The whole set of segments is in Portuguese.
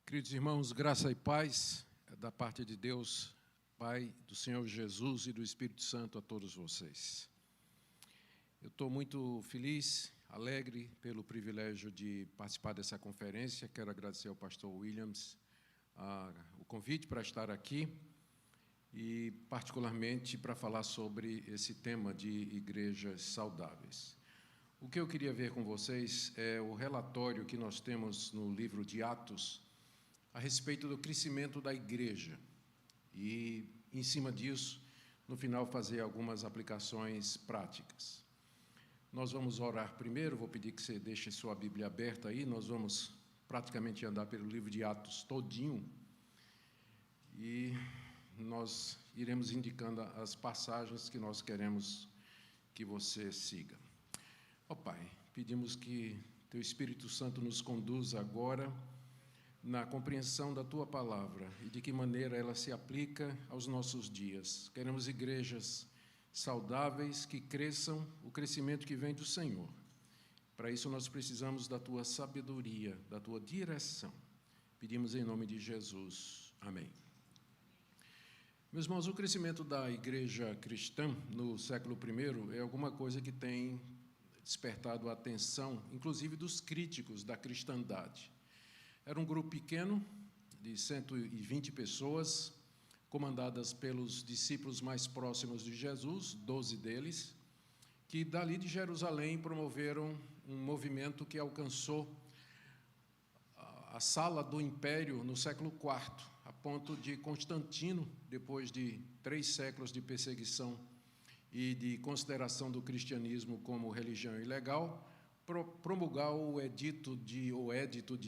Queridos irmãos, graça e paz da parte de Deus, Pai, do Senhor Jesus e do Espírito Santo a todos vocês. Eu estou muito feliz, alegre pelo privilégio de participar dessa conferência. Quero agradecer ao pastor Williams o convite para estar aqui e, particularmente, para falar sobre esse tema de igrejas saudáveis. O que eu queria ver com vocês é o relatório que nós temos no livro de Atos a respeito do crescimento da igreja e, em cima disso, no final, fazer algumas aplicações práticas. Nós vamos orar primeiro, vou pedir que você deixe sua Bíblia aberta aí, nós vamos praticamente andar pelo livro de Atos todinho e nós iremos indicando as passagens que nós queremos que você siga. Ó Pai, pedimos que Teu Espírito Santo nos conduza agora na compreensão da Tua Palavra e de que maneira ela se aplica aos nossos dias. Queremos igrejas saudáveis que cresçam, o crescimento que vem do Senhor. Para isso nós precisamos da Tua sabedoria, da Tua direção. Pedimos em nome de Jesus. Amém. Meus irmãos, o crescimento da igreja cristã no século I é alguma coisa que tem despertado a atenção, inclusive dos críticos da cristandade. Era um grupo pequeno, de 120 pessoas, comandadas pelos discípulos mais próximos de Jesus, 12 deles, que dali de Jerusalém promoveram um movimento que alcançou a sala do Império no século IV, a ponto de Constantino, depois de 3 séculos de perseguição e de consideração do cristianismo como religião ilegal, promulgar o Edito de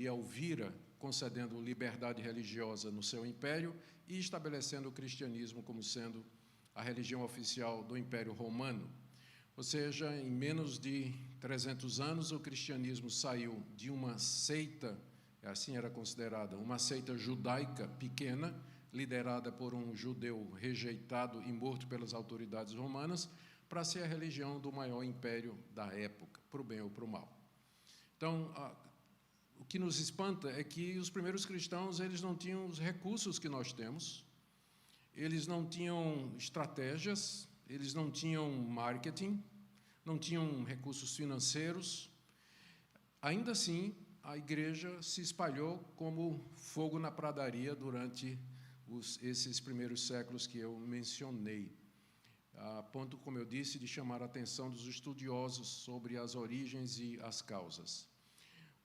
Elvira, concedendo liberdade religiosa no seu império e estabelecendo o cristianismo como sendo a religião oficial do Império Romano. Ou seja, em menos de 300 anos, o cristianismo saiu de uma seita, assim era considerada, uma seita judaica pequena, liderada por um judeu rejeitado e morto pelas autoridades romanas, para ser a religião do maior império da época, para o bem ou para o mal. Então, o que nos espanta é que os primeiros cristãos eles não tinham os recursos que nós temos, eles não tinham estratégias, eles não tinham marketing, não tinham recursos financeiros. Ainda assim, a igreja se espalhou como fogo na pradaria durante esses primeiros séculos que eu mencionei, a ponto, como eu disse, de chamar a atenção dos estudiosos sobre as origens e as causas.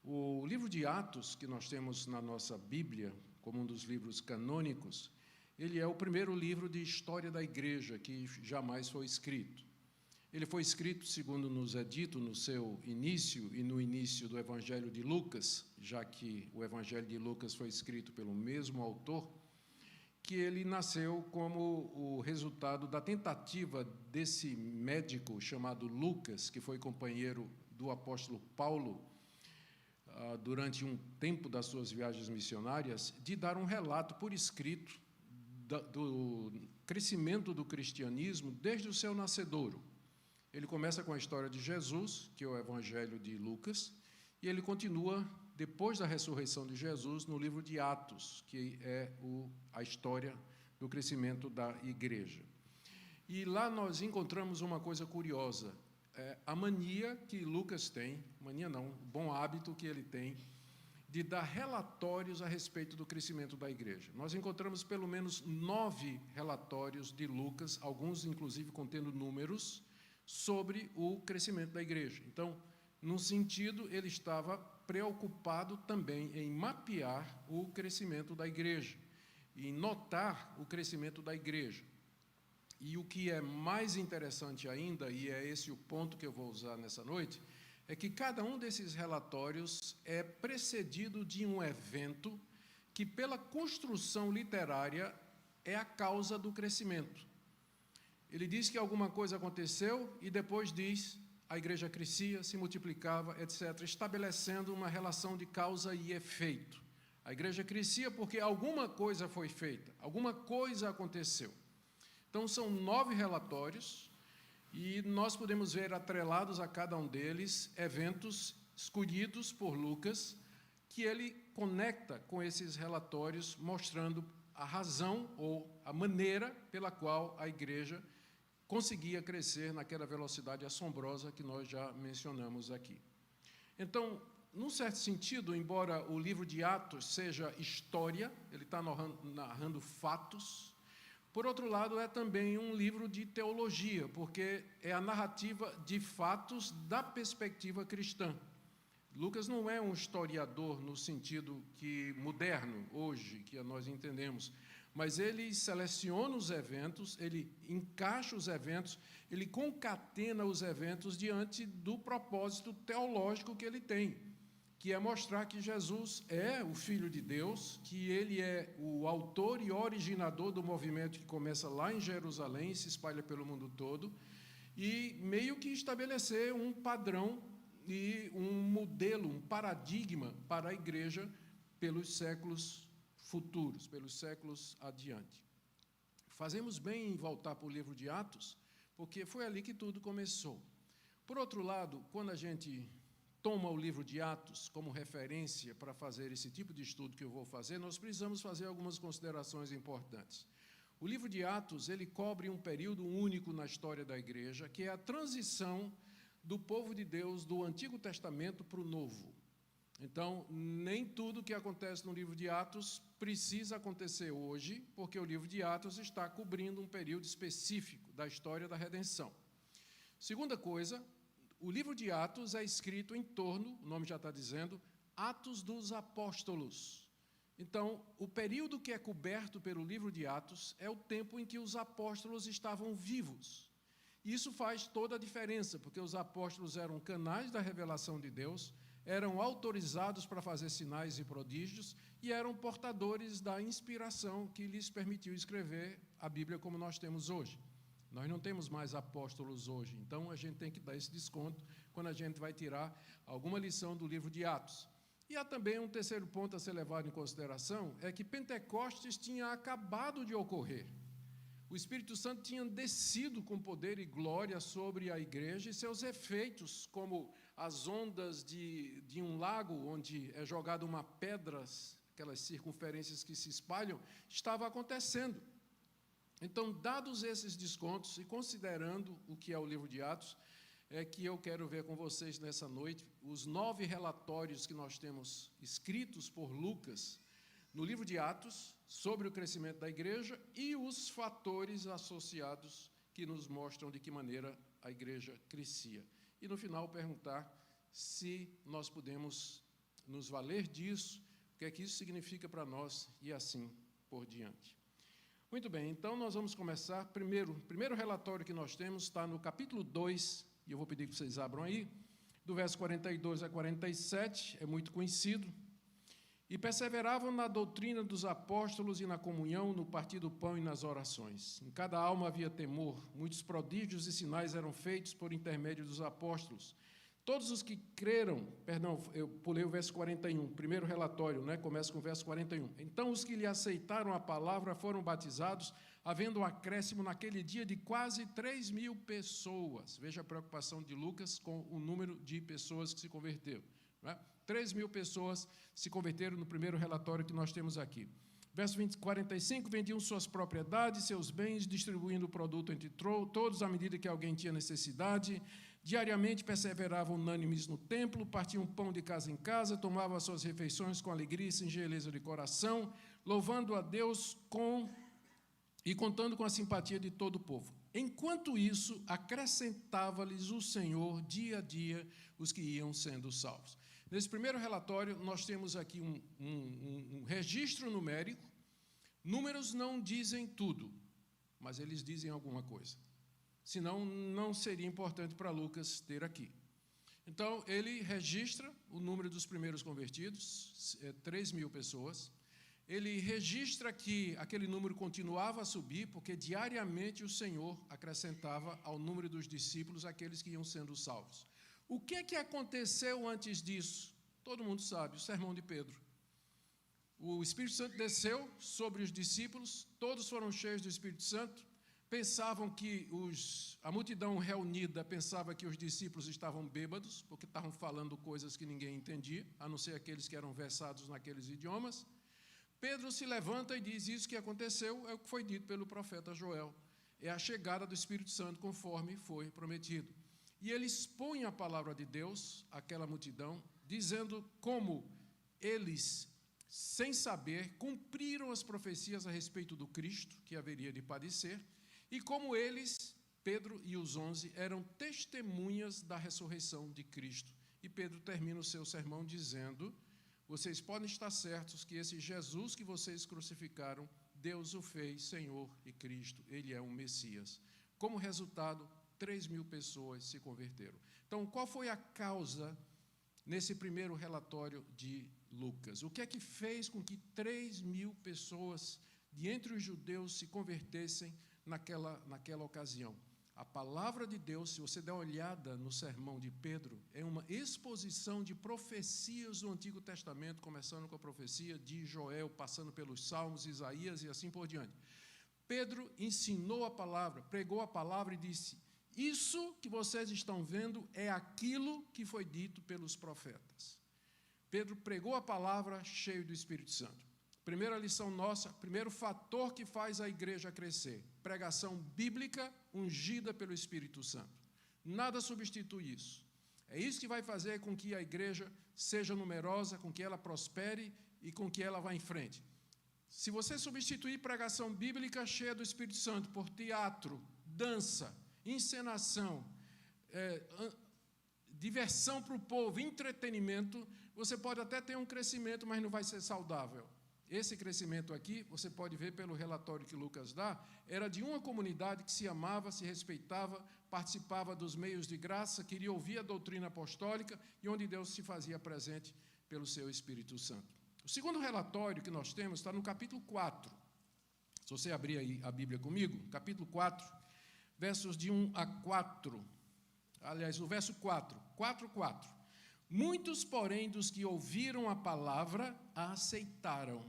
O livro de Atos, que nós temos na nossa Bíblia, como um dos livros canônicos, ele é o primeiro livro de história da igreja que jamais foi escrito. Ele foi escrito, segundo nos é dito, no seu início e no início do Evangelho de Lucas, já que o Evangelho de Lucas foi escrito pelo mesmo autor, que ele nasceu como o resultado da tentativa desse médico chamado Lucas, que foi companheiro do apóstolo Paulo durante um tempo das suas viagens missionárias, de dar um relato por escrito do crescimento do cristianismo desde o seu nascedouro. Ele começa com a história de Jesus, que é o Evangelho de Lucas, e ele continua, depois da ressurreição de Jesus, no livro de Atos, que é a história do crescimento da igreja. E lá nós encontramos uma coisa curiosa, a mania que Lucas tem, mania não, o bom hábito que ele tem, de dar relatórios a respeito do crescimento da igreja. Nós encontramos pelo menos 9 relatórios de Lucas, alguns inclusive contendo números, sobre o crescimento da igreja. Então, num sentido, ele estava preocupado também em mapear o crescimento da igreja, em notar o crescimento da igreja. E o que é mais interessante ainda, e é esse o ponto que eu vou usar nessa noite, é que cada um desses relatórios é precedido de um evento que, pela construção literária, é a causa do crescimento. Ele diz que alguma coisa aconteceu e depois diz a igreja crescia, se multiplicava, etc., estabelecendo uma relação de causa e efeito. A igreja crescia porque alguma coisa foi feita, alguma coisa aconteceu. Então, são 9 relatórios e nós podemos ver atrelados a cada um deles eventos escolhidos por Lucas que ele conecta com esses relatórios, mostrando a razão ou a maneira pela qual a igreja conseguia crescer naquela velocidade assombrosa que nós já mencionamos aqui. Então, num certo sentido, embora o livro de Atos seja história, ele está narrando fatos, por outro lado, é também um livro de teologia, porque é a narrativa de fatos da perspectiva cristã. Lucas não é um historiador no sentido moderno, hoje, que nós entendemos, mas ele seleciona os eventos, ele encaixa os eventos, ele concatena os eventos diante do propósito teológico que ele tem, que é mostrar que Jesus é o Filho de Deus, que ele é o autor e originador do movimento que começa lá em Jerusalém e se espalha pelo mundo todo, e meio que estabelecer um padrão e um modelo, um paradigma para a igreja pelos séculos futuros, pelos séculos adiante. Fazemos bem em voltar para o livro de Atos, porque foi ali que tudo começou. Por outro lado, quando a gente toma o livro de Atos como referência para fazer esse tipo de estudo que eu vou fazer, nós precisamos fazer algumas considerações importantes. O livro de Atos, ele cobre um período único na história da igreja, que é a transição do povo de Deus do Antigo Testamento para o Novo. Então, nem tudo que acontece no livro de Atos precisa acontecer hoje, porque o livro de Atos está cobrindo um período específico da história da redenção. Segunda coisa, o livro de Atos é escrito em torno, o nome já está dizendo, Atos dos Apóstolos. Então, o período que é coberto pelo livro de Atos é o tempo em que os apóstolos estavam vivos. Isso faz toda a diferença, porque os apóstolos eram canais da revelação de Deus, eram autorizados para fazer sinais e prodígios e eram portadores da inspiração que lhes permitiu escrever a Bíblia como nós temos hoje. Nós não temos mais apóstolos hoje, então a gente tem que dar esse desconto quando a gente vai tirar alguma lição do livro de Atos. E há também um terceiro ponto a ser levado em consideração, é que Pentecostes tinha acabado de ocorrer. O Espírito Santo tinha descido com poder e glória sobre a igreja e seus efeitos, como as ondas de um lago onde é jogada uma pedra, aquelas circunferências que se espalham, estava acontecendo. Então, dados esses descontos e considerando o que é o livro de Atos, é que eu quero ver com vocês nessa noite os 9 relatórios que nós temos escritos por Lucas no livro de Atos sobre o crescimento da igreja e os fatores associados que nos mostram de que maneira a igreja crescia. E no final perguntar se nós podemos nos valer disso, o que é que isso significa para nós e assim por diante. Muito bem, então nós vamos começar. O primeiro relatório que nós temos está no capítulo 2, e eu vou pedir que vocês abram aí, do verso 42 a 47, é muito conhecido. E perseveravam na doutrina dos apóstolos e na comunhão, no partir do pão e nas orações. Em cada alma havia temor, muitos prodígios e sinais eram feitos por intermédio dos apóstolos. Todos os que creram, eu pulei o verso 41, primeiro relatório, começa com o verso 41. Então os que lhe aceitaram a palavra foram batizados, havendo um acréscimo naquele dia de quase 3.000 pessoas. Veja a preocupação de Lucas com o número de pessoas que se converteram. 3.000 pessoas se converteram no primeiro relatório que nós temos aqui. Verso 45, vendiam suas propriedades, seus bens, distribuindo o produto entre todos à medida que alguém tinha necessidade. Diariamente perseveravam unânimes no templo, partiam pão de casa em casa, tomavam as suas refeições com alegria e singeleza de coração, louvando a Deus e contando com a simpatia de todo o povo. Enquanto isso, acrescentava-lhes o Senhor dia a dia os que iam sendo salvos. Nesse primeiro relatório, nós temos aqui um registro numérico. Números não dizem tudo, mas eles dizem alguma coisa. Senão, não seria importante para Lucas ter aqui. Então, ele registra o número dos primeiros convertidos, 3.000 pessoas. Ele registra que aquele número continuava a subir, porque diariamente o Senhor acrescentava ao número dos discípulos aqueles que iam sendo salvos. O que é que aconteceu antes disso? Todo mundo sabe, o sermão de Pedro. O Espírito Santo desceu sobre os discípulos, todos foram cheios do Espírito Santo, pensavam que a multidão reunida pensava que os discípulos estavam bêbados, porque estavam falando coisas que ninguém entendia, a não ser aqueles que eram versados naqueles idiomas. Pedro se levanta e diz: isso que aconteceu é o que foi dito pelo profeta Joel. É a chegada do Espírito Santo conforme foi prometido. E ele expõe a palavra de Deus àquela multidão, dizendo como eles, sem saber, cumpriram as profecias a respeito do Cristo, que haveria de padecer, e como eles, Pedro e os 11, eram testemunhas da ressurreição de Cristo. E Pedro termina o seu sermão dizendo: vocês podem estar certos que esse Jesus que vocês crucificaram, Deus o fez Senhor e Cristo, Ele é um Messias. Como resultado, 3.000 pessoas se converteram. Então, qual foi a causa nesse primeiro relatório de Lucas? O que é que fez com que 3.000 pessoas de entre os judeus se convertessem naquela ocasião? A palavra de Deus, se você der uma olhada no sermão de Pedro, é uma exposição de profecias do Antigo Testamento, começando com a profecia de Joel, passando pelos Salmos, Isaías e assim por diante. Pedro ensinou a palavra, pregou a palavra e disse: isso que vocês estão vendo é aquilo que foi dito pelos profetas. Pedro pregou a palavra cheio do Espírito Santo. Primeira lição nossa, primeiro fator que faz a igreja crescer: pregação bíblica ungida pelo Espírito Santo. Nada substitui isso. É isso que vai fazer com que a igreja seja numerosa, com que ela prospere e com que ela vá em frente. Se você substituir pregação bíblica cheia do Espírito Santo por teatro, dança, encenação, diversão para o povo, entretenimento, você pode até ter um crescimento, mas não vai ser saudável. Esse crescimento aqui, você pode ver pelo relatório que Lucas dá, era de uma comunidade que se amava, se respeitava, participava dos meios de graça, queria ouvir a doutrina apostólica e onde Deus se fazia presente pelo seu Espírito Santo. O segundo relatório que nós temos está no capítulo 4. Se você abrir aí a Bíblia comigo, capítulo 4, versos de 1 a 4. Aliás, o verso 4. Muitos, porém, dos que ouviram a palavra, a aceitaram,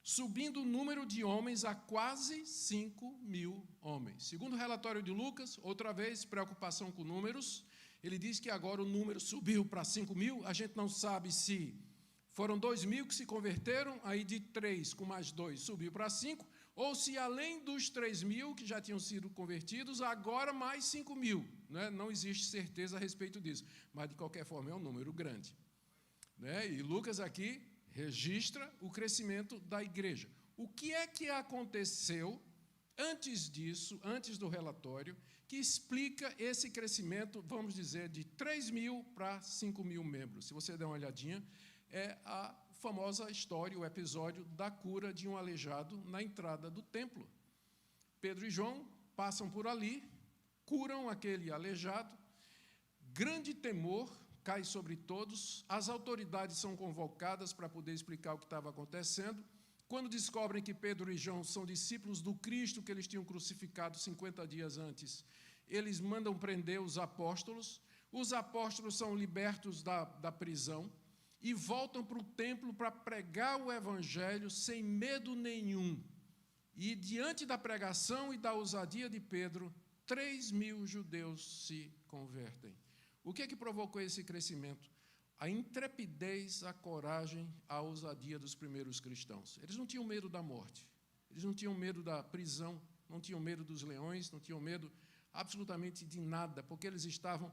subindo o número de homens a quase 5.000 homens. Segundo o relatório de Lucas, outra vez, preocupação com números, ele diz que agora o número subiu para 5.000, a gente não sabe se foram 2.000 que se converteram, aí de 3 com mais 2 subiu para 5, ou se além dos 3.000 que já tinham sido convertidos, agora mais 5.000. Né? Não existe certeza a respeito disso, mas de qualquer forma é um número grande. Né? E Lucas aqui registra o crescimento da igreja. O que é que aconteceu antes disso, antes do relatório, que explica esse crescimento, vamos dizer, de 3.000 para 5.000 membros? Se você der uma olhadinha, é a famosa história, o episódio da cura de um aleijado na entrada do templo. Pedro e João passam por ali, curam aquele aleijado, grande temor cai sobre todos, as autoridades são convocadas para poder explicar o que estava acontecendo. Quando descobrem que Pedro e João são discípulos do Cristo que eles tinham crucificado 50 dias antes, eles mandam prender os apóstolos são libertos da prisão, e voltam para o templo para pregar o evangelho sem medo nenhum. E, diante da pregação e da ousadia de Pedro, 3.000 judeus se convertem. O que é que provocou esse crescimento? A intrepidez, a coragem, a ousadia dos primeiros cristãos. Eles não tinham medo da morte, eles não tinham medo da prisão, não tinham medo dos leões, não tinham medo absolutamente de nada, porque eles estavam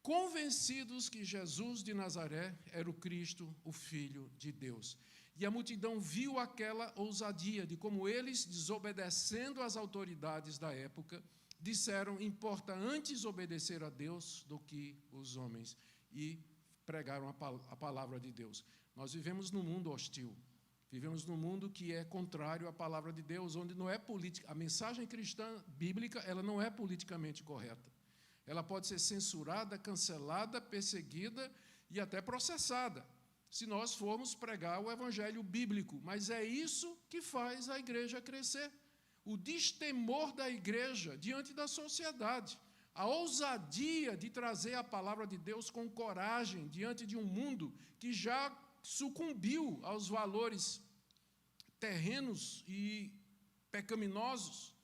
convencidos que Jesus de Nazaré era o Cristo, o Filho de Deus. E a multidão viu aquela ousadia de como eles, desobedecendo às autoridades da época, disseram: importa antes obedecer a Deus do que os homens, e pregaram a palavra de Deus. Nós vivemos num mundo hostil, vivemos num mundo que é contrário à palavra de Deus, onde não é política. A mensagem cristã bíblica, ela não é politicamente correta. Ela pode ser censurada, cancelada, perseguida e até processada, se nós formos pregar o evangelho bíblico. Mas é isso que faz a igreja crescer. O destemor da igreja diante da sociedade. A ousadia de trazer a palavra de Deus com coragem diante de um mundo que já sucumbiu aos valores terrenos e pecaminosos.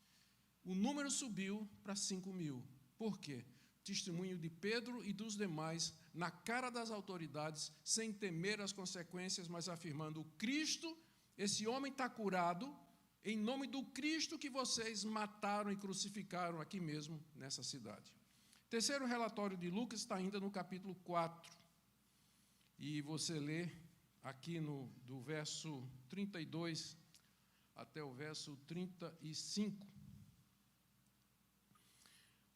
o número subiu para 5.000. Por quê? Testemunho de Pedro e dos demais, na cara das autoridades, sem temer as consequências, mas afirmando: o Cristo, esse homem está curado, em nome do Cristo que vocês mataram e crucificaram aqui mesmo, nessa cidade. Terceiro relatório de Lucas está ainda no capítulo 4. E você lê aqui do verso 32 até o verso 35,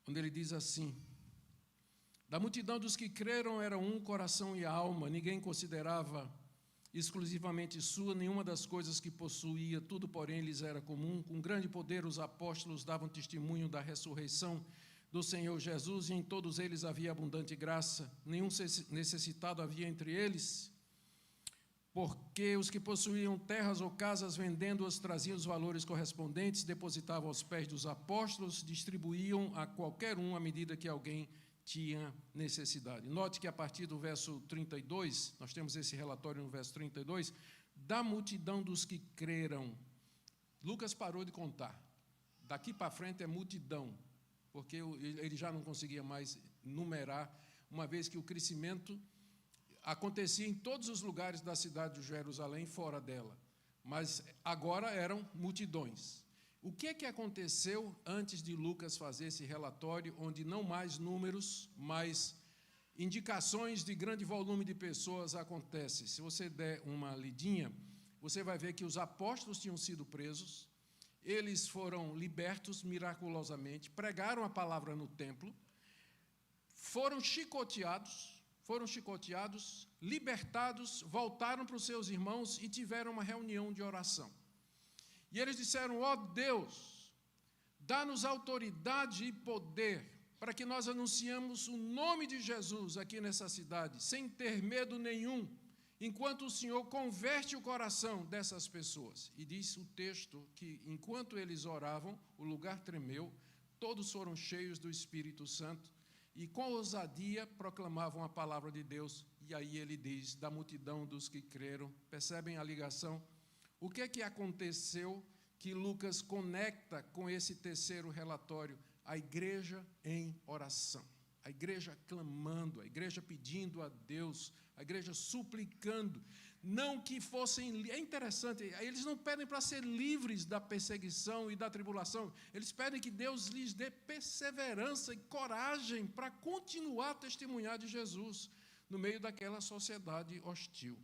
onde ele diz assim: da multidão dos que creram era um coração e alma, ninguém considerava exclusivamente sua nenhuma das coisas que possuía, tudo, porém, lhes era comum. Com grande poder os apóstolos davam testemunho da ressurreição do Senhor Jesus, e em todos eles havia abundante graça, nenhum necessitado havia entre eles, porque os que possuíam terras ou casas, vendendo-as, traziam os valores correspondentes, depositavam aos pés dos apóstolos, distribuíam a qualquer um à medida que alguém tinha necessidade. Note que a partir do verso 32, nós temos esse relatório no verso 32, da multidão dos que creram. Lucas parou de contar. Daqui para frente é multidão, porque ele já não conseguia mais numerar, uma vez que o crescimento acontecia em todos os lugares da cidade de Jerusalém, fora dela. Mas agora eram multidões. O que é que aconteceu antes de Lucas fazer esse relatório, onde não mais números, mas indicações de grande volume de pessoas acontecem? Se você der uma lidinha, você vai ver que os apóstolos tinham sido presos, eles foram libertos miraculosamente, pregaram a palavra no templo, foram chicoteados, libertados, voltaram para os seus irmãos e tiveram uma reunião de oração. E eles disseram: ó Deus, dá-nos autoridade e poder para que nós anunciemos o nome de Jesus aqui nessa cidade, sem ter medo nenhum, enquanto o Senhor converte o coração dessas pessoas. E diz o texto que, enquanto eles oravam, o lugar tremeu, todos foram cheios do Espírito Santo, e com ousadia proclamavam a palavra de Deus. E aí ele diz: da multidão dos que creram. Percebem a ligação? O que é que aconteceu que Lucas conecta com esse terceiro relatório? A igreja em oração, a igreja clamando, a igreja pedindo a Deus, a igreja suplicando, não que fossem... É interessante, eles não pedem para ser livres da perseguição e da tribulação, eles pedem que Deus lhes dê perseverança e coragem para continuar a testemunhar de Jesus no meio daquela sociedade hostil.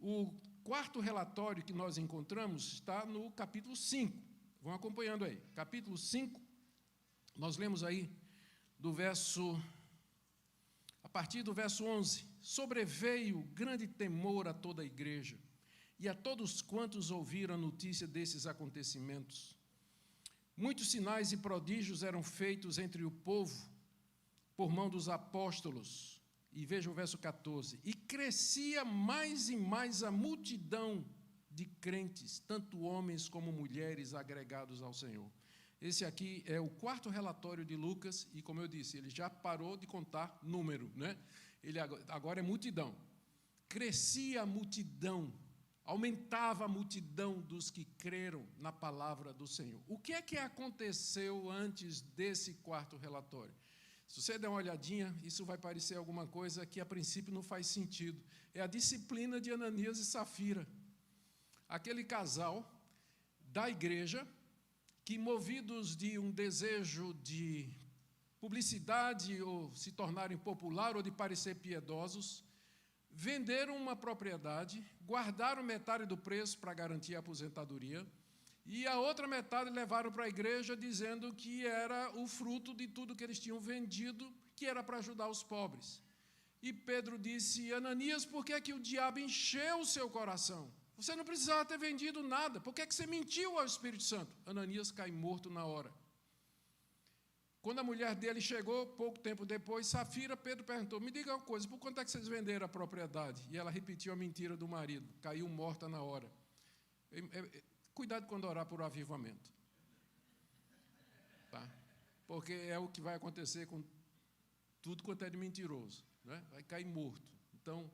O quarto relatório que nós encontramos está no capítulo 5. Vão acompanhando aí. Capítulo 5, nós lemos aí a partir do verso 11. Sobreveio grande temor a toda a igreja e a todos quantos ouviram a notícia desses acontecimentos. Muitos sinais e prodígios eram feitos entre o povo por mão dos apóstolos. E veja o verso 14. E crescia mais e mais a multidão de crentes, tanto homens como mulheres, agregados ao Senhor. Esse aqui é o quarto relatório de Lucas, e como eu disse, ele já parou de contar número, né? Ele agora é multidão. Crescia a multidão, aumentava a multidão dos que creram na palavra do Senhor. O que é que aconteceu antes desse quarto relatório? Se você der uma olhadinha, isso vai parecer alguma coisa que a princípio não faz sentido. É a disciplina de Ananias e Safira. Aquele casal da igreja que, movidos de um desejo de publicidade ou se tornarem popular ou de parecer piedosos, venderam uma propriedade, guardaram metade do preço para garantir a aposentadoria, e a outra metade levaram para a igreja dizendo que era o fruto de tudo que eles tinham vendido, que era para ajudar os pobres. E Pedro disse: Ananias, por que é que o diabo encheu o seu coração? Você não precisava ter vendido nada, por que é que você mentiu ao Espírito Santo? Ananias cai morto na hora. Quando a mulher dele chegou, pouco tempo depois, Safira, Pedro perguntou: me diga uma coisa, por quanto é que vocês venderam a propriedade? E ela repetiu a mentira do marido, caiu morta na hora. Cuidado quando orar por avivamento. Tá? Porque é o que vai acontecer com tudo quanto é de mentiroso. Né? Vai cair morto. Então,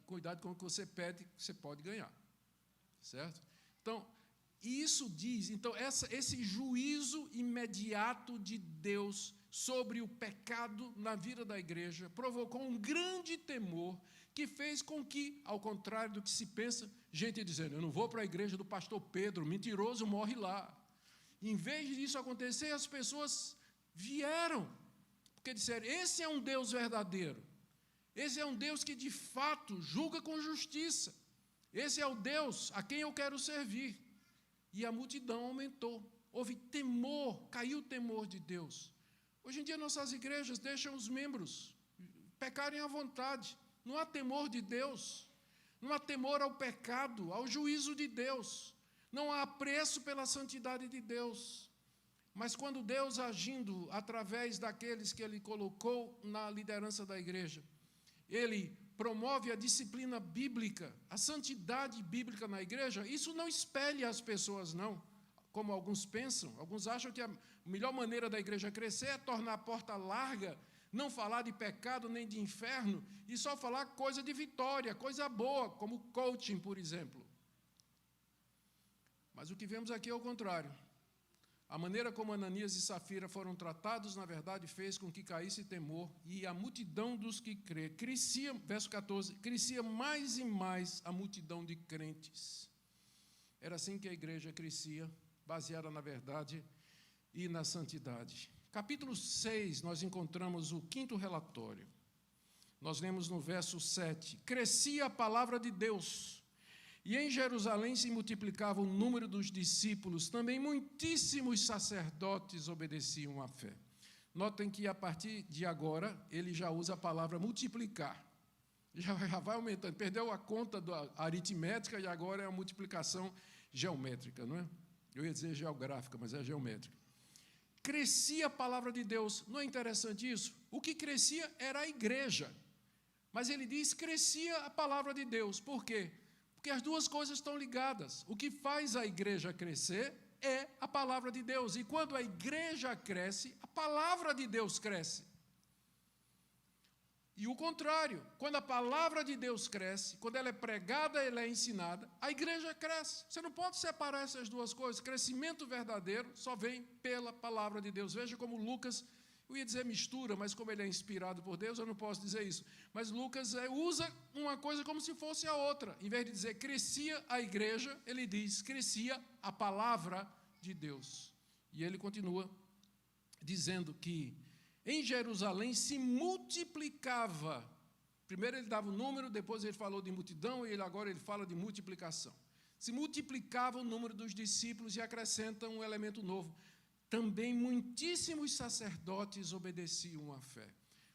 cuidado com o que você pede, que você pode ganhar. Certo? Então, E isso diz, então, esse juízo imediato de Deus sobre o pecado na vida da igreja provocou um grande temor que fez com que, ao contrário do que se pensa, gente dizendo, eu não vou para a igreja do pastor Pedro, mentiroso morre lá. Em vez disso acontecer, as pessoas vieram, porque disseram, esse é um Deus verdadeiro, esse é um Deus que de fato julga com justiça, esse é o Deus a quem eu quero servir. E a multidão aumentou, houve temor, caiu o temor de Deus. Hoje em dia nossas igrejas deixam os membros pecarem à vontade, não há temor de Deus, não há temor ao pecado, ao juízo de Deus, não há apreço pela santidade de Deus. Mas quando Deus, agindo através daqueles que Ele colocou na liderança da igreja, Ele promove a disciplina bíblica, a santidade bíblica na igreja, isso não espelha as pessoas, não, como alguns pensam. Alguns acham que a melhor maneira da igreja crescer é tornar a porta larga, não falar de pecado nem de inferno, e só falar coisa de vitória, coisa boa, como coaching, por exemplo. Mas o que vemos aqui é o contrário. A maneira como Ananias e Safira foram tratados, na verdade, fez com que caísse temor, e a multidão dos que crê crescia, verso 14, crescia mais e mais a multidão de crentes. Era assim que a igreja crescia, baseada na verdade e na santidade. Capítulo 6, nós encontramos o quinto relatório. Nós lemos no verso 7, crescia a palavra de Deus, e em Jerusalém se multiplicava o número dos discípulos, também muitíssimos sacerdotes obedeciam à fé. Notem que, a partir de agora, ele já usa a palavra multiplicar. Já vai aumentando. Perdeu a conta da aritmética e agora é a multiplicação geométrica, não é? Eu ia dizer geográfica, mas é geométrica. Crescia a palavra de Deus. Não é interessante isso? O que crescia era a igreja. Mas ele diz, crescia a palavra de Deus. Por quê? Porque as duas coisas estão ligadas. O que faz a igreja crescer é a palavra de Deus. E quando a igreja cresce, a palavra de Deus cresce. E o contrário, quando a palavra de Deus cresce, quando ela é pregada, ela é ensinada, a igreja cresce. Você não pode separar essas duas coisas. Crescimento verdadeiro só vem pela palavra de Deus. Veja como Lucas, eu ia dizer mistura, mas como ele é inspirado por Deus, eu não posso dizer isso. Mas Lucas usa uma coisa como se fosse a outra. Em vez de dizer crescia a igreja, ele diz crescia a palavra de Deus. E ele continua dizendo que em Jerusalém se multiplicava. Primeiro ele dava o número, depois ele falou de multidão, e agora ele fala de multiplicação. Se multiplicava o número dos discípulos e acrescenta um elemento novo. Também muitíssimos sacerdotes obedeciam à fé.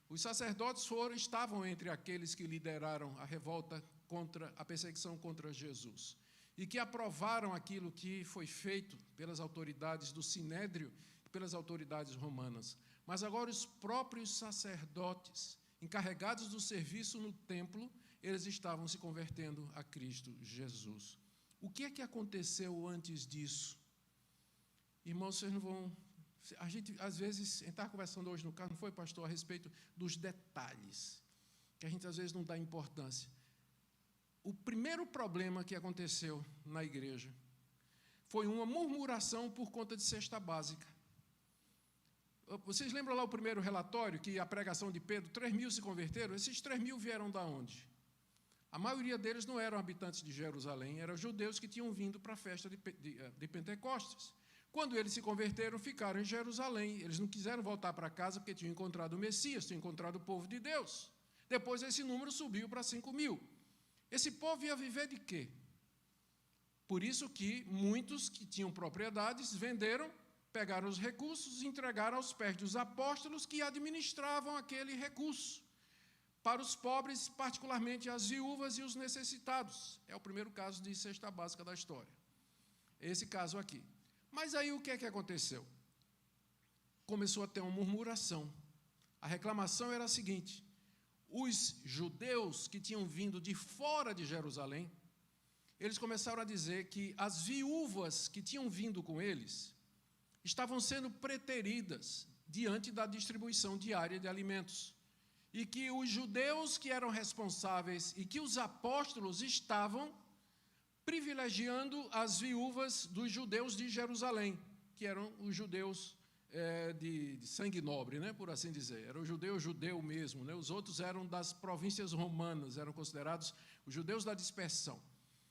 Os sacerdotes estavam entre aqueles que lideraram a revolta contra a perseguição contra Jesus e que aprovaram aquilo que foi feito pelas autoridades do Sinédrio e pelas autoridades romanas. Mas agora os próprios sacerdotes, encarregados do serviço no templo, eles estavam se convertendo a Cristo Jesus. O que é que aconteceu antes disso? Irmãos, vocês não vão... A gente, às vezes, a gente estava conversando hoje no carro, não foi, pastor, a respeito dos detalhes, que a gente, às vezes, não dá importância. O primeiro problema que aconteceu na igreja foi uma murmuração por conta de cesta básica. Vocês lembram lá o primeiro relatório, que a pregação de Pedro, 3.000 se converteram? Esses 3.000 vieram de onde? A maioria deles não eram habitantes de Jerusalém, eram judeus que tinham vindo para a festa de Pentecostes. Quando eles se converteram, ficaram em Jerusalém. Eles não quiseram voltar para casa porque tinham encontrado o Messias, tinham encontrado o povo de Deus. Depois esse número subiu para 5.000. Esse povo ia viver de quê? Por isso que muitos que tinham propriedades venderam, pegaram os recursos e entregaram aos pés dos apóstolos que administravam aquele recurso. Para os pobres, particularmente as viúvas e os necessitados. É o primeiro caso de cesta básica da história. Esse caso aqui. Mas aí o que é que aconteceu? Começou a ter uma murmuração. A reclamação era a seguinte: os judeus que tinham vindo de fora de Jerusalém, eles começaram a dizer que as viúvas que tinham vindo com eles estavam sendo preteridas diante da distribuição diária de alimentos. E que os judeus que eram responsáveis e que os apóstolos estavam privilegiando as viúvas dos judeus de Jerusalém, que eram os judeus de sangue nobre, né, por assim dizer. Era o judeu mesmo, né? Os outros eram das províncias romanas, eram considerados os judeus da dispersão.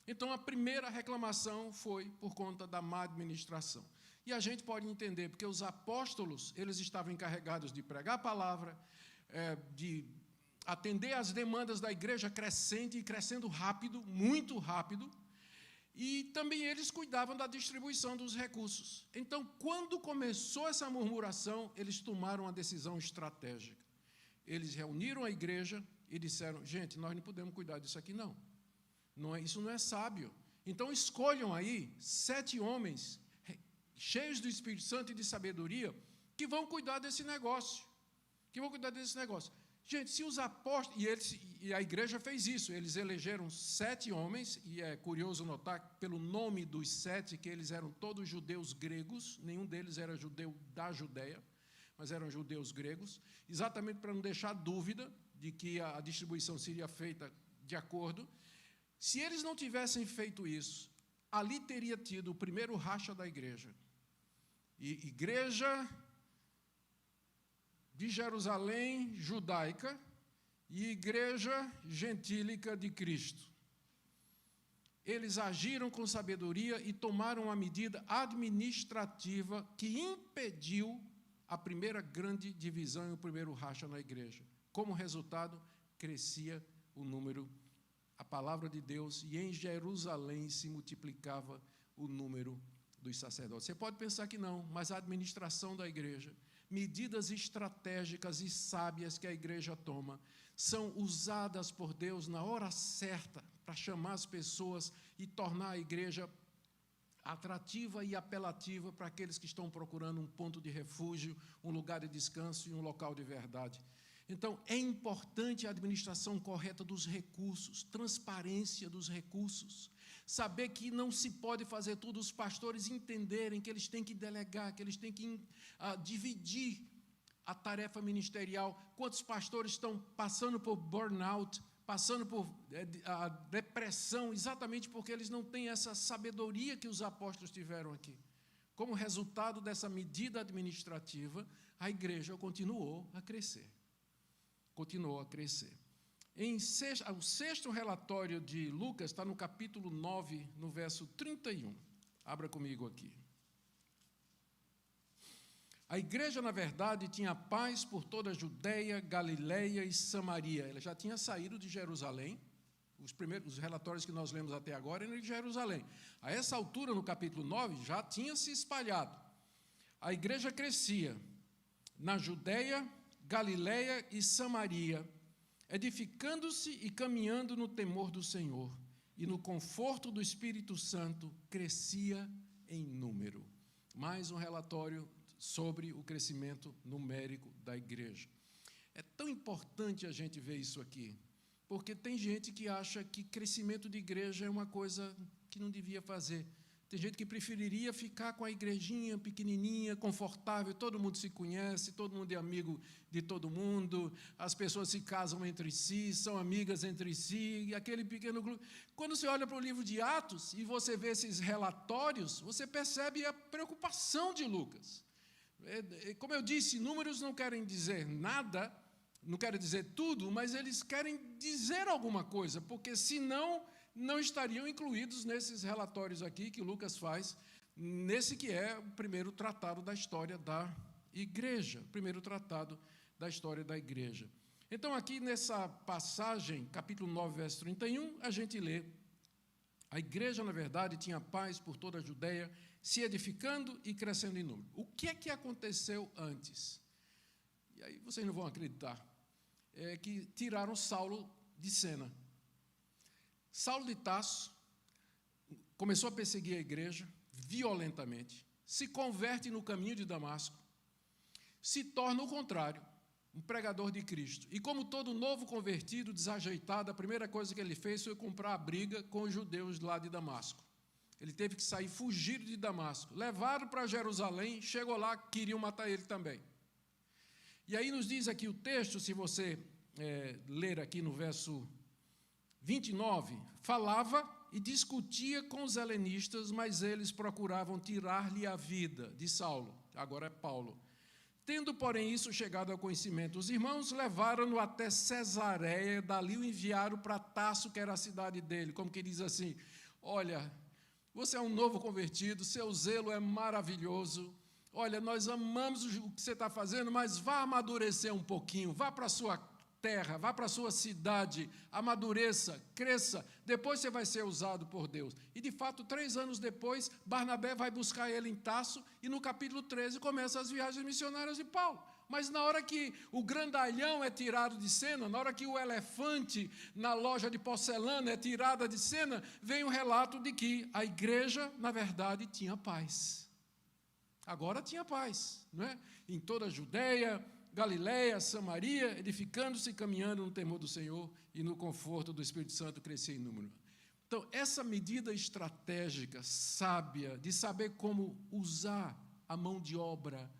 Então, a primeira reclamação foi por conta da má administração. E a gente pode entender, porque os apóstolos, eles estavam encarregados de pregar a palavra, de atender às demandas da igreja crescente e crescendo rápido, muito rápido, e também eles cuidavam da distribuição dos recursos. Então, quando começou essa murmuração, eles tomaram uma decisão estratégica. Eles reuniram a igreja e disseram, gente, nós não podemos cuidar disso aqui, não. Isso não é sábio. Então, escolham aí 7 homens cheios do Espírito Santo e de sabedoria que vão cuidar desse negócio. Gente, se os apóstolos... E a igreja fez isso. Eles elegeram 7 homens, e é curioso notar, pelo nome dos 7, que eles eram todos judeus gregos, nenhum deles era judeu da Judéia, mas eram judeus gregos, exatamente para não deixar dúvida de que a distribuição seria feita de acordo. Se eles não tivessem feito isso, ali teria tido o primeiro racha da igreja. E igreja de Jerusalém judaica e igreja gentílica de Cristo. Eles agiram com sabedoria e tomaram uma medida administrativa que impediu a primeira grande divisão e o primeiro racha na igreja. Como resultado, crescia o número, a palavra de Deus, e em Jerusalém se multiplicava o número dos sacerdotes. Você pode pensar que não, mas a administração da igreja, medidas estratégicas e sábias que a igreja toma, são usadas por Deus na hora certa para chamar as pessoas e tornar a igreja atrativa e apelativa para aqueles que estão procurando um ponto de refúgio, um lugar de descanso e um local de verdade. Então, é importante a administração correta dos recursos, transparência dos recursos, saber que não se pode fazer tudo, os pastores entenderem que eles têm que delegar, que eles têm que dividir a tarefa ministerial. Quantos pastores estão passando por burnout, passando por a depressão, exatamente porque eles não têm essa sabedoria que os apóstolos tiveram aqui. Como resultado dessa medida administrativa, a igreja continuou a crescer. Continuou a crescer. O sexto relatório de Lucas está no capítulo 9, no verso 31. Abra comigo aqui. A igreja, na verdade, tinha paz por toda a Judeia, Galileia e Samaria. Ela já tinha saído de Jerusalém. Os relatórios que nós lemos até agora eram de Jerusalém. A essa altura, no capítulo 9, já tinha se espalhado. A igreja crescia na Judeia, Galileia e Samaria, edificando-se e caminhando no temor do Senhor, e no conforto do Espírito Santo crescia em número. Mais um relatório sobre o crescimento numérico da igreja. É tão importante a gente ver isso aqui, porque tem gente que acha que crescimento de igreja é uma coisa que não devia fazer. Tem gente que preferiria ficar com a igrejinha pequenininha, confortável, todo mundo se conhece, todo mundo é amigo de todo mundo, as pessoas se casam entre si, são amigas entre si, e aquele pequeno grupo. Quando você olha para o livro de Atos e você vê esses relatórios, você percebe a preocupação de Lucas. Como eu disse, números não querem dizer nada, não querem dizer tudo, mas eles querem dizer alguma coisa, porque senão não estariam incluídos nesses relatórios aqui que Lucas faz, nesse que é o primeiro tratado da história da igreja, o primeiro tratado da história da igreja. Então, aqui nessa passagem, capítulo 9, verso 31, a gente lê: a igreja, na verdade, tinha paz por toda a Judeia, se edificando e crescendo em número. O que é que aconteceu antes? E aí vocês não vão acreditar. É que tiraram Saulo de cena. Saulo de Tarso começou a perseguir a igreja violentamente, se converte no caminho de Damasco, se torna o contrário, um pregador de Cristo. E como todo novo convertido, desajeitado, a primeira coisa que ele fez foi comprar a briga com os judeus lá de Damasco. Ele teve que sair fugido de Damasco. Levaram para Jerusalém, chegou lá, queriam matar ele também. E aí nos diz aqui o texto, se você ler aqui no verso 29, falava e discutia com os helenistas, mas eles procuravam tirar-lhe a vida, de Saulo, agora é Paulo. Tendo, porém, isso chegado ao conhecimento, os irmãos levaram-no até Cesareia, dali o enviaram para Tarso, que era a cidade dele, como que diz assim, olha, você é um novo convertido, seu zelo é maravilhoso, olha, nós amamos o que você está fazendo, mas vá amadurecer um pouquinho, vá para a sua terra, vá para a sua cidade, amadureça, cresça, depois você vai ser usado por Deus. E, de fato, 3 anos depois, Barnabé vai buscar ele em Tarso, e no capítulo 13 começam as viagens missionárias de Paulo. Mas na hora que o grandalhão é tirado de cena, na hora que o elefante na loja de porcelana é tirada de cena, vem o relato de que a igreja, na verdade, tinha paz. Agora tinha paz, não é? Em toda a Judeia, Galiléia, Samaria, edificando-se e caminhando no temor do Senhor e no conforto do Espírito Santo crescia em número. Então, essa medida estratégica, sábia, de saber como usar a mão de obra,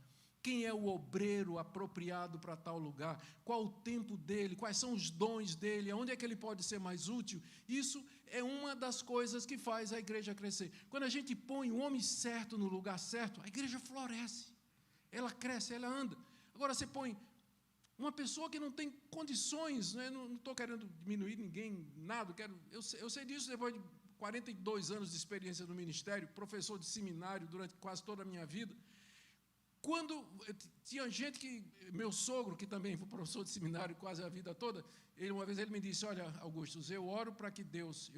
quem é o obreiro apropriado para tal lugar, qual o tempo dele, quais são os dons dele, onde é que ele pode ser mais útil, isso é uma das coisas que faz a igreja crescer. Quando a gente põe o homem certo no lugar certo, a igreja floresce, ela cresce, ela anda. Agora, você põe uma pessoa que não tem condições, né? Não estou querendo diminuir ninguém, nada, eu sei disso depois de 42 anos de experiência no ministério, professor de seminário durante quase toda a minha vida. Quando tinha gente que, meu sogro, que também foi professor de seminário quase a vida toda, uma vez ele me disse, olha, Augustus, eu oro que Deus,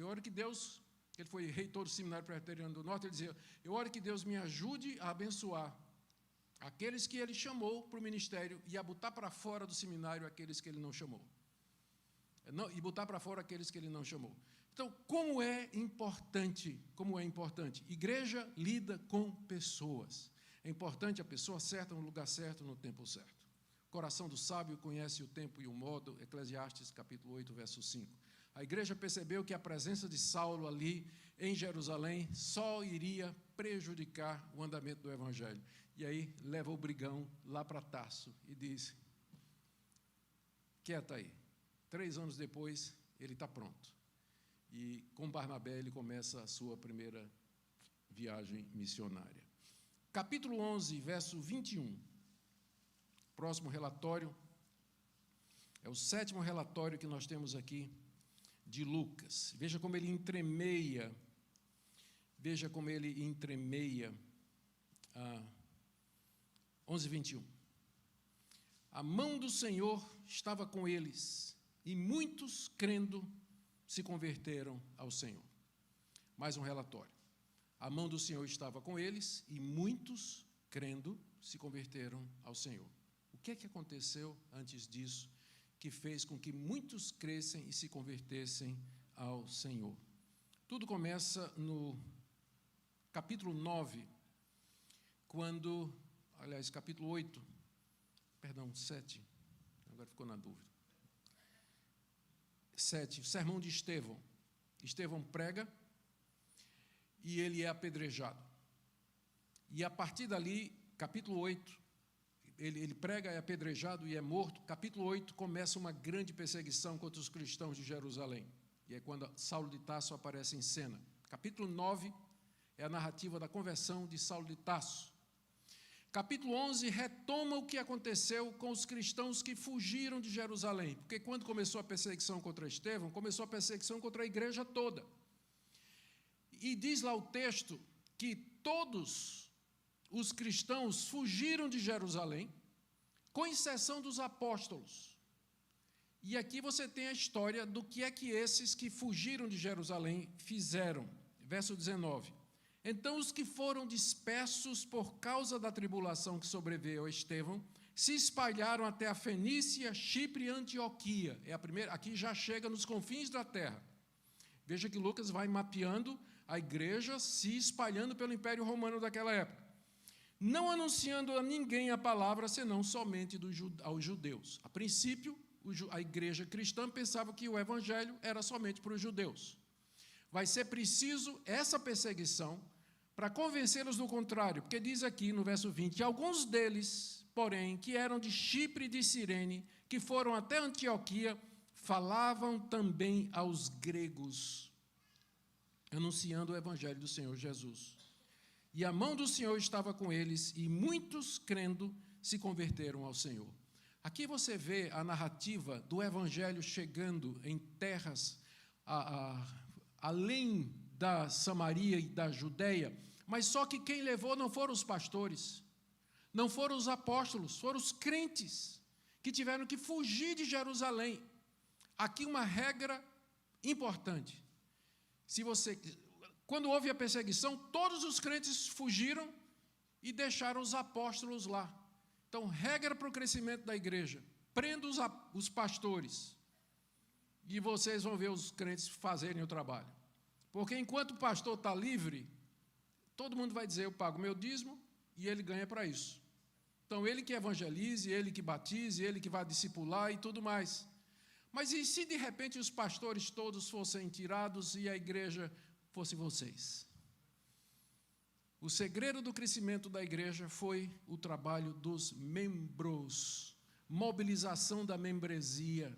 ele foi reitor do Seminário Presbiteriano do Norte, ele dizia, eu oro que Deus me ajude a abençoar aqueles que ele chamou para o ministério e a botar para fora do seminário aqueles que ele não chamou. E botar para fora aqueles que ele não chamou. Então, como é importante, igreja lida com pessoas. É importante a pessoa certa no lugar certo, no tempo certo. O coração do sábio conhece o tempo e o modo, Eclesiastes capítulo 8, verso 5. A igreja percebeu que a presença de Saulo ali em Jerusalém só iria prejudicar o andamento do evangelho. E aí leva o brigão lá para Tarso e diz, quieta aí. 3 anos depois, ele está pronto. E com Barnabé ele começa a sua primeira viagem missionária. Capítulo 11, verso 21. Próximo relatório. É o 7º relatório que nós temos aqui de Lucas. Veja como ele entremeia. 11, 21. A mão do Senhor estava com eles, e muitos, crendo, se converteram ao Senhor. Mais um relatório. A mão do Senhor estava com eles, e muitos, crendo, se converteram ao Senhor. O que é que aconteceu antes disso, que fez com que muitos crescem e se convertessem ao Senhor? Tudo começa no capítulo 9, capítulo 8, 7, agora ficou na dúvida. 7, o sermão de Estevão. Estevão prega e ele é apedrejado. E a partir dali, capítulo 8, ele prega, é apedrejado e é morto. Capítulo 8 começa uma grande perseguição contra os cristãos de Jerusalém. E é quando Saulo de Tarso aparece em cena. Capítulo 9 é a narrativa da conversão de Saulo de Tarso. Capítulo 11 retoma o que aconteceu com os cristãos que fugiram de Jerusalém, porque quando começou a perseguição contra Estevão, começou a perseguição contra a igreja toda. E diz lá o texto que todos os cristãos fugiram de Jerusalém, com exceção dos apóstolos. E aqui você tem a história do que é que esses que fugiram de Jerusalém fizeram. Verso 19. Então, os que foram dispersos por causa da tribulação que sobreveio a Estevão, se espalharam até a Fenícia, Chipre e Antioquia. É a primeira, aqui já chega nos confins da terra. Veja que Lucas vai mapeando a igreja se espalhando pelo Império Romano daquela época. Não anunciando a ninguém a palavra, senão somente aos judeus. A princípio, a igreja cristã pensava que o evangelho era somente para os judeus. Vai ser preciso essa perseguição para convencê-los do contrário, porque diz aqui no verso 20, alguns deles, porém, que eram de Chipre e de Cirene, que foram até Antioquia, falavam também aos gregos. anunciando o evangelho do Senhor Jesus. E a mão do Senhor estava com eles, e muitos, crendo, se converteram ao Senhor. Aqui você vê a narrativa do evangelho chegando em terras além da Samaria e da Judeia, mas só que quem levou não foram os pastores, não foram os apóstolos, foram os crentes que tiveram que fugir de Jerusalém. Aqui uma regra importante. Quando houve a perseguição, todos os crentes fugiram e deixaram os apóstolos lá. Então, regra para o crescimento da igreja: prenda os pastores, e vocês vão ver os crentes fazerem o trabalho. Porque enquanto o pastor está livre, todo mundo vai dizer: eu pago meu dízimo, e ele ganha para isso. Então, ele que evangelize, ele que batize, ele que vai discipular e tudo mais. Mas e se de repente os pastores todos fossem tirados e a igreja fosse vocês? O segredo do crescimento da igreja foi o trabalho dos membros, mobilização da membresia,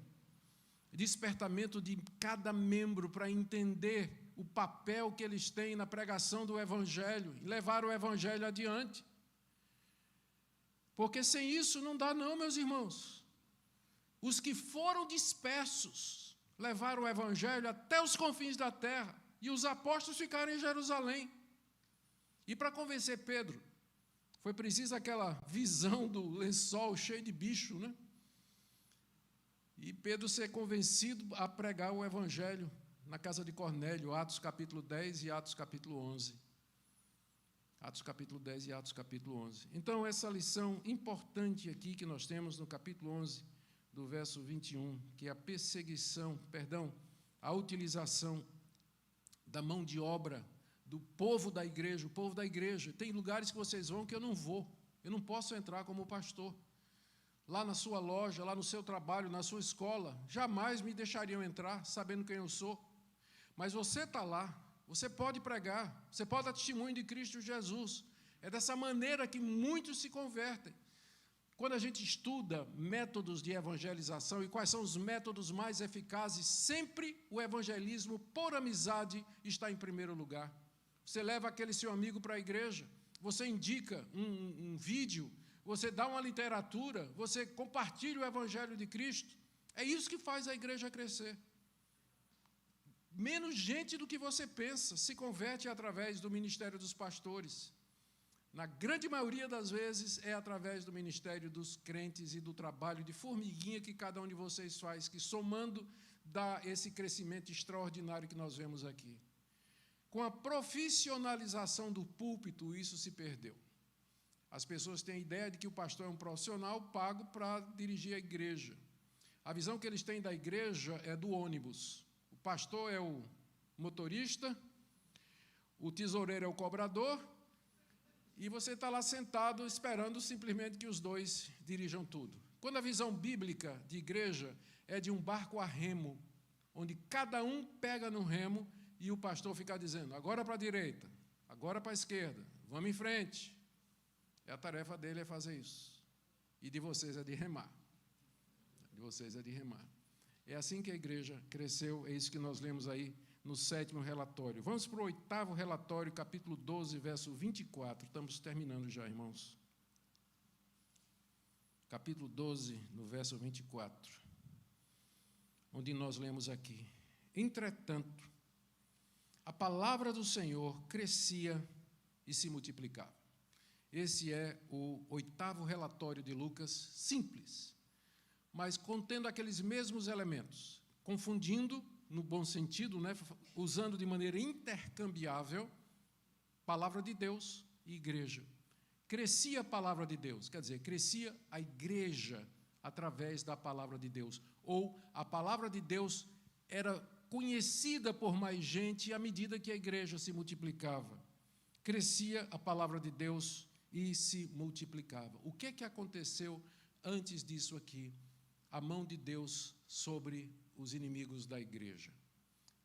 despertamento de cada membro para entender o papel que eles têm na pregação do evangelho e levar o evangelho adiante. Porque sem isso não dá não, meus irmãos. Os que foram dispersos levaram o evangelho até os confins da terra, e os apóstolos ficaram em Jerusalém. E para convencer Pedro, foi preciso aquela visão do lençol cheio de bicho, né? E Pedro ser convencido a pregar o evangelho na casa de Cornélio, Atos capítulo 10 e Atos capítulo 11. Atos capítulo 10 e Atos capítulo 11. Então, essa lição importante aqui que nós temos no capítulo 11, do verso 21, que é a utilização da mão de obra do povo da igreja, o povo da igreja. Tem lugares que vocês vão que eu não vou, eu não posso entrar como pastor. Lá na sua loja, lá no seu trabalho, na sua escola, jamais me deixariam entrar sabendo quem eu sou. Mas você está lá, você pode pregar, você pode dar testemunho de Cristo Jesus. É dessa maneira que muitos se convertem. Quando a gente estuda métodos de evangelização e quais são os métodos mais eficazes, sempre o evangelismo por amizade está em primeiro lugar. Você leva aquele seu amigo para a igreja, você indica um vídeo, você dá uma literatura, você compartilha o evangelho de Cristo. É isso que faz a igreja crescer. Menos gente do que você pensa se converte através do ministério dos pastores. Na grande maioria das vezes é através do ministério dos crentes e do trabalho de formiguinha que cada um de vocês faz, que somando dá esse crescimento extraordinário que nós vemos aqui. Com a profissionalização do púlpito, isso se perdeu. As pessoas têm a ideia de que o pastor é um profissional pago para dirigir a igreja. A visão que eles têm da igreja é do ônibus. O pastor é o motorista, o tesoureiro é o cobrador, e você está lá sentado esperando simplesmente que os dois dirijam tudo. Quando a visão bíblica de igreja é de um barco a remo, onde cada um pega no remo e o pastor fica dizendo: agora para a direita, agora para a esquerda, vamos em frente. A tarefa dele é fazer isso. E de vocês é de remar. De vocês é de remar. É assim que a igreja cresceu, é isso que nós lemos aí no 7º relatório. Vamos para o 8º relatório, capítulo 12, verso 24. Estamos terminando já, irmãos. Capítulo 12, no verso 24. Onde nós lemos aqui: entretanto, a palavra do Senhor crescia e se multiplicava. Esse é o 8º relatório de Lucas, simples, mas contendo aqueles mesmos elementos, confundindo, no bom sentido, né, usando de maneira intercambiável, palavra de Deus e igreja. Crescia a palavra de Deus, quer dizer, crescia a igreja através da palavra de Deus, ou a palavra de Deus era conhecida por mais gente à medida que a igreja se multiplicava. Crescia a palavra de Deus e se multiplicava. O que aconteceu antes disso aqui? A mão de Deus sobre os inimigos da igreja.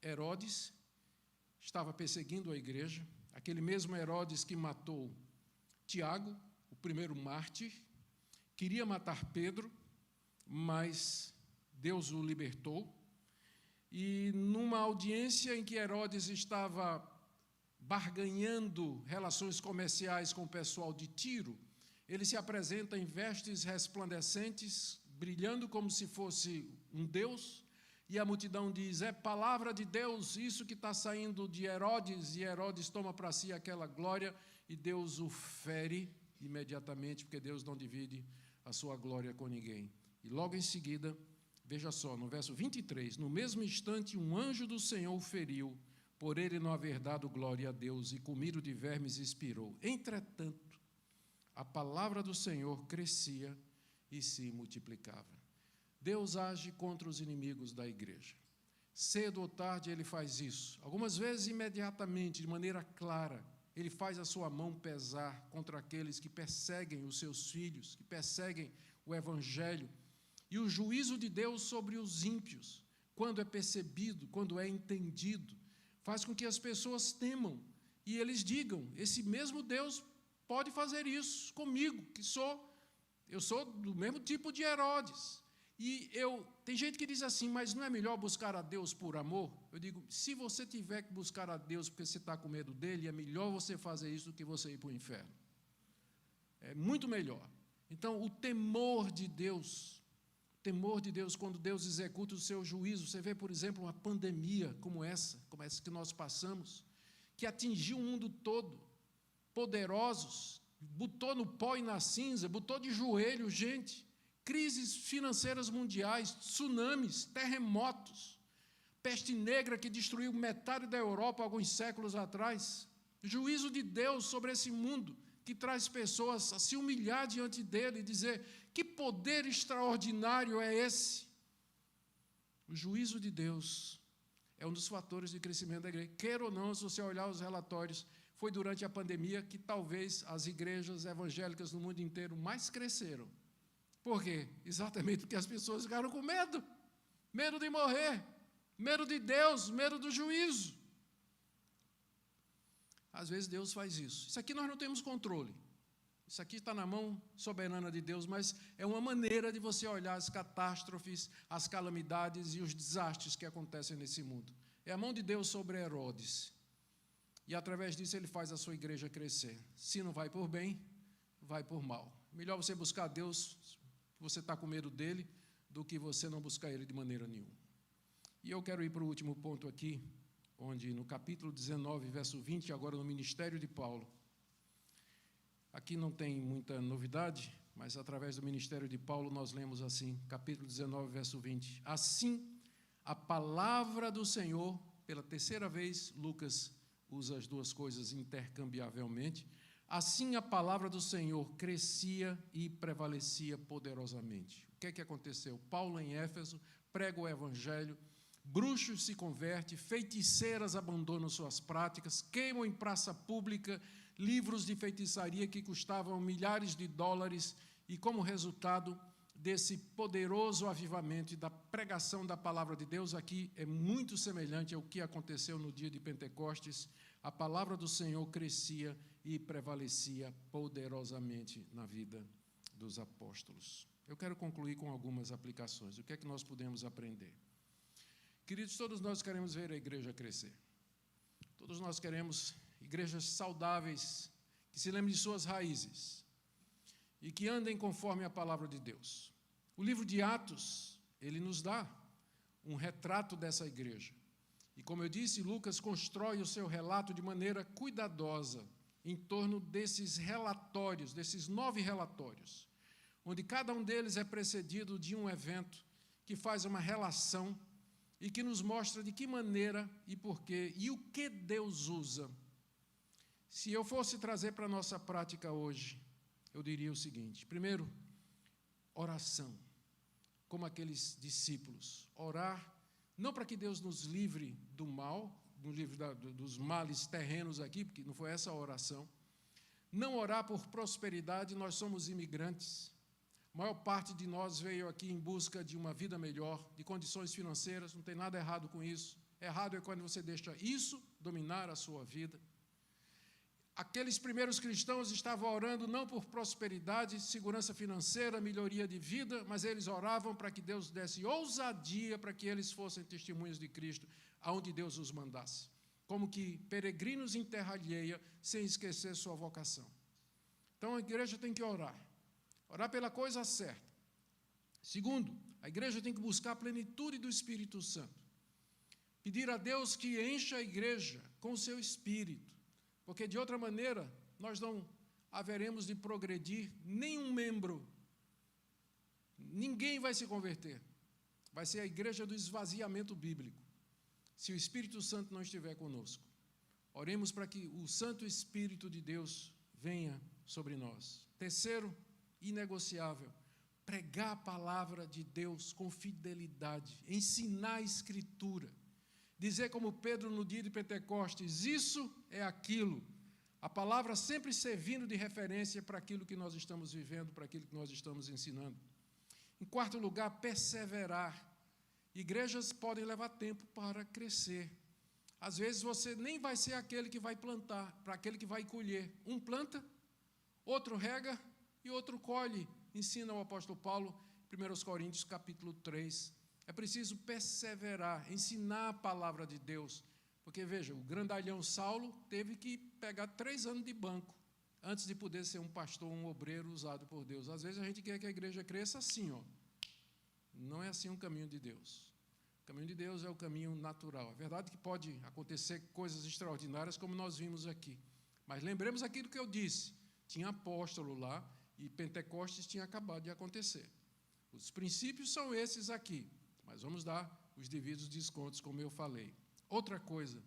Herodes estava perseguindo a igreja, aquele mesmo Herodes que matou Tiago, o primeiro mártir, queria matar Pedro, mas Deus o libertou. E numa audiência em que Herodes estava barganhando relações comerciais com o pessoal de Tiro, ele se apresenta em vestes resplandecentes, brilhando como se fosse um deus, e a multidão diz: é palavra de Deus isso que está saindo de Herodes, e Herodes toma para si aquela glória, e Deus o fere imediatamente, porque Deus não divide a sua glória com ninguém. E logo em seguida, veja só, no verso 23, no mesmo instante um anjo do Senhor o feriu, por ele não haver dado glória a Deus, e comido de vermes expirou. Entretanto, a palavra do Senhor crescia e se multiplicava. Deus age contra os inimigos da igreja. Cedo ou tarde ele faz isso. Algumas vezes imediatamente, de maneira clara, ele faz a sua mão pesar contra aqueles que perseguem os seus filhos, que perseguem o evangelho. E o juízo de Deus sobre os ímpios, quando é percebido, quando é entendido, faz com que as pessoas temam e eles digam: esse mesmo Deus pode fazer isso comigo, que eu sou do mesmo tipo de Herodes. E tem gente que diz assim: mas não é melhor buscar a Deus por amor? Eu digo: se você tiver que buscar a Deus porque você está com medo dele, é melhor você fazer isso do que você ir para o inferno. É muito melhor. Então, o temor de Deus, quando Deus executa o seu juízo. Você vê, por exemplo, uma pandemia como essa que nós passamos, que atingiu o mundo todo, poderosos, botou no pó e na cinza, botou de joelho gente, crises financeiras mundiais, tsunamis, terremotos, peste negra que destruiu metade da Europa alguns séculos atrás, juízo de Deus sobre esse mundo, que traz pessoas a se humilhar diante dele e dizer: que poder extraordinário é esse? O juízo de Deus é um dos fatores de crescimento da igreja. Queira ou não, se você olhar os relatórios, foi durante a pandemia que talvez as igrejas evangélicas no mundo inteiro mais cresceram. Por quê? Exatamente porque as pessoas ficaram com medo. Medo de morrer, medo de Deus, medo do juízo. Às vezes Deus faz isso. Isso aqui nós não temos controle. Isso aqui está na mão soberana de Deus, mas é uma maneira de você olhar as catástrofes, as calamidades e os desastres que acontecem nesse mundo. É a mão de Deus sobre Herodes. E através disso ele faz a sua igreja crescer. Se não vai por bem, vai por mal. Melhor você buscar a Deus, você está com medo dele, do que você não buscar ele de maneira nenhuma. E eu quero ir para o último ponto aqui, onde no capítulo 19, verso 20, agora no ministério de Paulo. Aqui não tem muita novidade, mas através do ministério de Paulo nós lemos assim, capítulo 19, verso 20. Assim, a palavra do Senhor, pela terceira vez, Lucas usa as duas coisas intercambiavelmente. Assim a palavra do Senhor crescia e prevalecia poderosamente. O que é que aconteceu? Paulo em Éfeso prega o evangelho, bruxos se convertem, feiticeiras abandonam suas práticas, queimam em praça pública livros de feitiçaria que custavam milhares de dólares, e como resultado desse poderoso avivamento e da pregação da palavra de Deus, aqui é muito semelhante ao que aconteceu no dia de Pentecostes. A palavra do Senhor crescia e prevalecia poderosamente na vida dos apóstolos. Eu quero concluir com algumas aplicações. O que é que nós podemos aprender? Queridos, todos nós queremos ver a igreja crescer. Todos nós queremos igrejas saudáveis, que se lembrem de suas raízes e que andem conforme a palavra de Deus. O livro de Atos, ele nos dá um retrato dessa igreja. E como eu disse, Lucas constrói o seu relato de maneira cuidadosa em torno desses relatórios, desses 9 relatórios, onde cada um deles é precedido de um evento que faz uma relação e que nos mostra de que maneira e porquê e o que Deus usa. Se eu fosse trazer para a nossa prática hoje, eu diria o seguinte: primeiro, oração, como aqueles discípulos. Orar, não para que Deus nos livre do mal, no livro dos males terrenos aqui, porque não foi essa a oração. Não orar por prosperidade, nós somos imigrantes. A maior parte de nós veio aqui em busca de uma vida melhor, de condições financeiras, não tem nada errado com isso. Errado é quando você deixa isso dominar a sua vida. Aqueles primeiros cristãos estavam orando não por prosperidade, segurança financeira, melhoria de vida, mas eles oravam para que Deus desse ousadia para que eles fossem testemunhas de Cristo, aonde Deus os mandasse. Como que peregrinos em terra alheia, sem esquecer sua vocação. Então a igreja tem que orar pela coisa certa. Segundo, a igreja tem que buscar a plenitude do Espírito Santo. Pedir a Deus que encha a igreja com o seu Espírito. Porque, de outra maneira, nós não haveremos de progredir nenhum membro. Ninguém vai se converter. Vai ser a igreja do esvaziamento bíblico, se o Espírito Santo não estiver conosco. Oremos para que o Santo Espírito de Deus venha sobre nós. Terceiro, inegociável, pregar a palavra de Deus com fidelidade, ensinar a Escritura. Dizer como Pedro no dia de Pentecostes, isso é aquilo. A palavra sempre servindo de referência para aquilo que nós estamos vivendo, para aquilo que nós estamos ensinando. Em quarto lugar, perseverar. Igrejas podem levar tempo para crescer. Às vezes você nem vai ser aquele que vai plantar, para aquele que vai colher. Um planta, outro rega e outro colhe. Ensina o apóstolo Paulo, 1 Coríntios capítulo 3. É preciso perseverar, ensinar a palavra de Deus. Porque, veja, o grandalhão Saulo teve que pegar 3 anos de banco antes de poder ser um pastor, um obreiro usado por Deus. Às vezes a gente quer que a igreja cresça assim, ó. Não é assim o caminho de Deus. O caminho de Deus é o caminho natural. É verdade que pode acontecer coisas extraordinárias, como nós vimos aqui. Mas lembremos aquilo que eu disse. Tinha apóstolo lá e Pentecostes tinha acabado de acontecer. Os princípios são esses aqui. Mas vamos dar os devidos descontos, como eu falei. Outra coisa,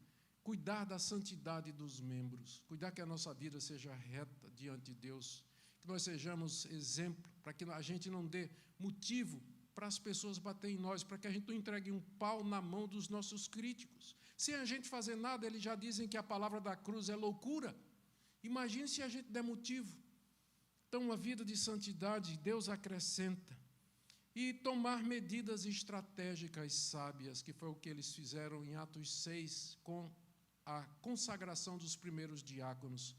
cuidar da santidade dos membros, cuidar que a nossa vida seja reta diante de Deus, que nós sejamos exemplo, para que a gente não dê motivo para as pessoas baterem em nós, para que a gente não entregue um pau na mão dos nossos críticos. Sem a gente fazer nada, eles já dizem que a palavra da cruz é loucura. Imagine se a gente der motivo. Então, uma vida de santidade, Deus acrescenta. E tomar medidas estratégicas sábias, que foi o que eles fizeram em Atos 6, com a consagração dos primeiros diáconos.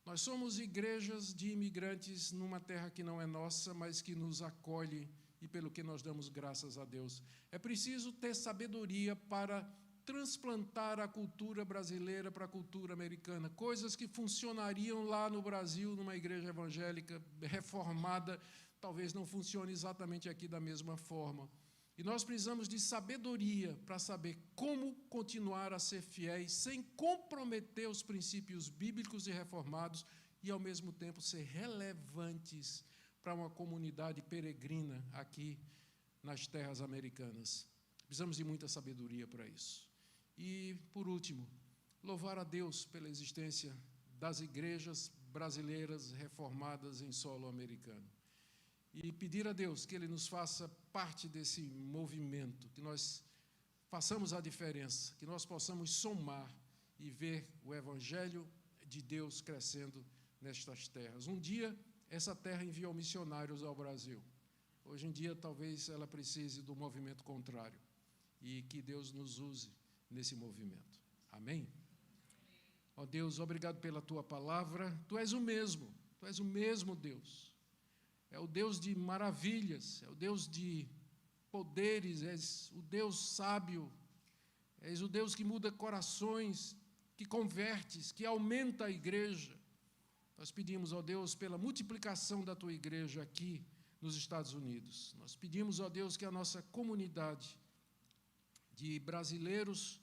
Nós somos igrejas de imigrantes numa terra que não é nossa, mas que nos acolhe e pelo que nós damos graças a Deus. É preciso ter sabedoria para transplantar a cultura brasileira para a cultura americana, coisas que funcionariam lá no Brasil, numa igreja evangélica reformada, talvez não funcione exatamente aqui da mesma forma. E nós precisamos de sabedoria para saber como continuar a ser fiéis, sem comprometer os princípios bíblicos e reformados, e, ao mesmo tempo, ser relevantes para uma comunidade peregrina aqui nas terras americanas. Precisamos de muita sabedoria para isso. E, por último, louvar a Deus pela existência das igrejas brasileiras reformadas em solo americano. E pedir a Deus que Ele nos faça parte desse movimento, que nós façamos a diferença, que nós possamos somar e ver o Evangelho de Deus crescendo nestas terras. Um dia, essa terra enviou missionários ao Brasil. Hoje em dia, talvez ela precise do movimento contrário. E que Deus nos use nesse movimento. Amém? Ó Deus, obrigado pela Tua palavra. Tu és o mesmo Deus. É o Deus de maravilhas, é o Deus de poderes, és o Deus sábio, és o Deus que muda corações, que convertes, que aumenta a igreja. Nós pedimos, ó Deus, pela multiplicação da Tua igreja aqui nos Estados Unidos. Nós pedimos, ó Deus, que a nossa comunidade de brasileiros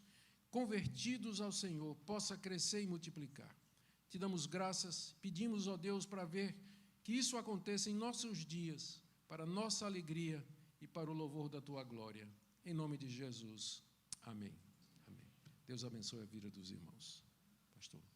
convertidos ao Senhor possa crescer e multiplicar. Te damos graças, pedimos, ó Deus, para ver que isso aconteça em nossos dias, para nossa alegria e para o louvor da Tua glória. Em nome de Jesus. Amém. Amém. Deus abençoe a vida dos irmãos. Pastor.